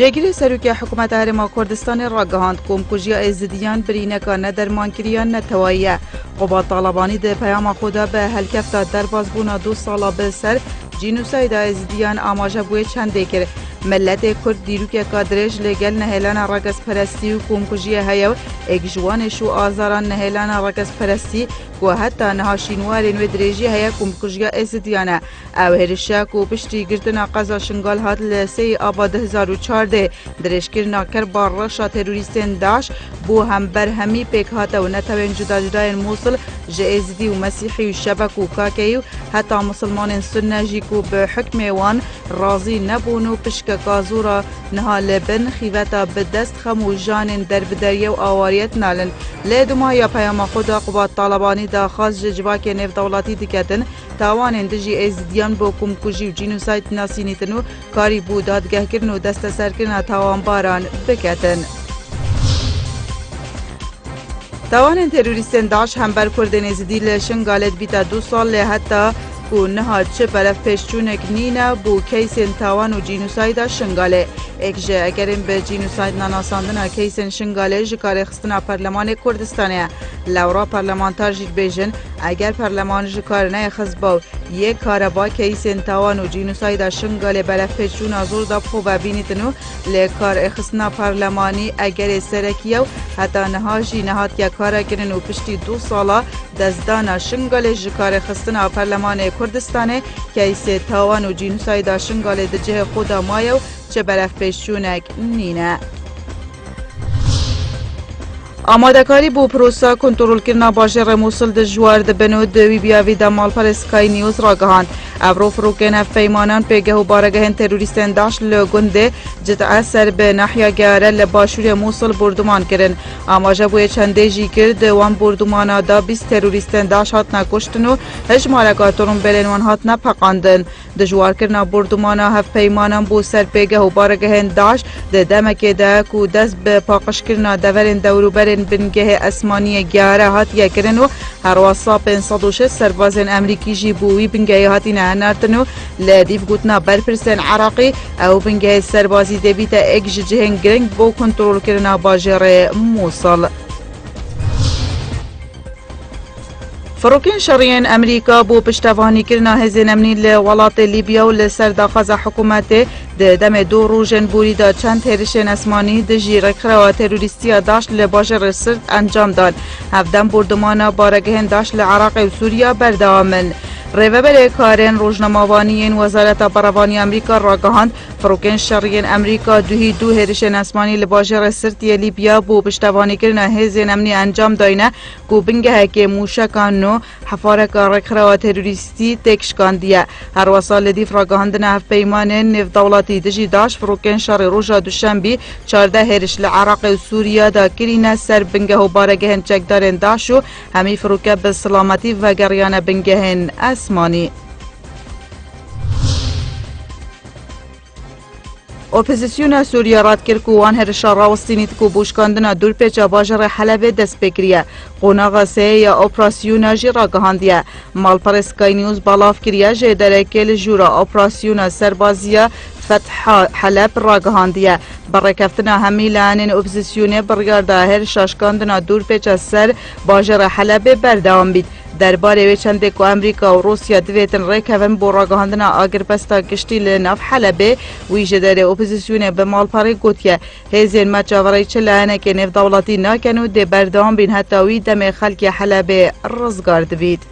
جگیری سروکی حکومت هرما کردستان را گهاند کمکوژی ازدیان برینکان درمانکریان نتواییه. قوات طالبانی ده پیام خدا به هلکفت درباز بونا 2 سالا به سر جینوساید ازدیان آماجه بوی چنده کرد. ملت کرد دیروک کادرش لگل نهلان رقص پرستی و کمکوژی هیو اگجوانش و آزاران نهلان رقص پرستی و حتی نهاشینوارین و درجی هیا کمکوژی ازدیانه. او هرشک و پشتی گرتنا قضا شنگال هات لسی آبا 2014 درشکر ناکر بارشا تروریستین داش بو هم برهمی پیک هات و نتوین جدا جدای موصل جازدی و مسیحی و شبک و کاکیو حتی مسلمان سنه جیکو به حکم وان راضی نبونو پشک کازورا نها لبن خیوتا به دست خمو جانن در بدریه و آواریت نالن لیدوما یا پیام خدا قوات طالبانی دا خاص جواک نف دولتی دکتن تاوان دجی ازدیان با کمکوژی و جینوساید ناسینیتنو کاری بو دادگه کرن و دست سرکرن تاوان باران بکتن. تاوان تروریستین داعش هم بر کردن ازدی لشنگالت بیتا 2 سال لحتا و نهاد چه برف پیشچونک نینا بو کیسین تاوان و جینوساید شنگاله. اکجه اگرین به جینوساید ناناساندن کیسین شنگاله جکار خستنا پرلمان کردستانه. لورا پرلمانتار جید بیجن اگر پرلمان جکار نه خزباو یک کار با کیسین تاوان و جینوساید شنگاله برف پیشچون آزور دا بخو ببینیتنو لکار خستنا پرلمانی اگر سرکیو حتی نهاجی نهاد که کار کرن و پشتی 2 سالا دزدان شنگاله جکار خستنا پرلمان کردستانه کیسه تاوان و جینوساید شنگاله دجه خدا مایو چه برف پیشچونک نینه. آمادکاری بو پروسا کنترل کرنا باجر موصل ده جوار ده بنو دوی بیاوی ده مالپر اسکای نیوز را گهاند. ابرو فروکن فیمانان پیگه و بارگهن تروریستین داش لگنده جت اثر به ناحیه گاره لباشور موصل بردمان کرن. آماجه بوی چنده جی کرد وان بردمانا دا 20 تروریستین داش هات نکشتنو هج مالکاتورون بلین وان هات نپقاندن. ده جوار کرنا بردمانا هف پیمانان بو سر پیگه و بارگهن داش ده دمکه ده کو دست به پاقش کرنا دورین دوروبرین بنگه اسمانی گاره هات یکرن و هر واسا 506 سربازن امریکی جی بوی بنگه هاتی نهنارتنو لدیف گوتنا برپرسن عراقی او بنگه سربازی دبیتا اگج جهن گرنگ بو کنترول کرنا باجر موصل. فروکین شریان امریکا بو پشتوانی کرنا هزین امنی لولات لیبیا و لسرداخاز حکومت ده دم 2 روزن بوری دا چند هرشن اسمانی ده جیرکره و تروریستی داشت لباجر سرد انجام داد. هفدم بردمانا بارگهن داشت لعراق و سوریا بردامن. ریوبر کارین روزنامه‌وانیین وزارت بروانی امریکا را گهاند فروکن شریان امریکا دو هرشن اسمانی لباجر سرتی لیبیا بو پشتوانی کرنا هزین امنی انجام داینه کو بنگه که موشکانو حفارک رکره و تروریستی تکشکاندیه. هر وسال دیف را گهاندن هف پیمان نف دولتی دجی داش فروکن شر روژا دوشنبی 14 هرش لعراق و سوریا دا کرینه سر بنگه و بارگهن چکدارن داشو همی فروکه به سلامتی و گریان بنگهن اسمانی. اپوزیسیون سوریه راد کرد که وان هرشا راوستینیت که بوشکاندن دور پیچا باجر حلب دست بکریه. قوناغ سه یا اپراسیون جی را گهاندیه. مالپر اسکای نیوز بالاف کریه جه درکل جورا اپراسیون سربازیه فتح حلب را گهاندیه. برکفتنا همی لانین اپوزیسیون برگارده هرشا شکاندن دور پیچا سر باجر حلب بردوام بید. درباره چند کو امریکا و روسیا دویتن ریکوین بو راگهاندنا آگرپستا گشتی لناف حلبه ویجه داره اپوزیسیون به مالپاره گوتیه هزین مجاوره چلانه که نف دولتی ناکنو ده بردام بین حتاوی دم خلک حلبه رزگارد بید.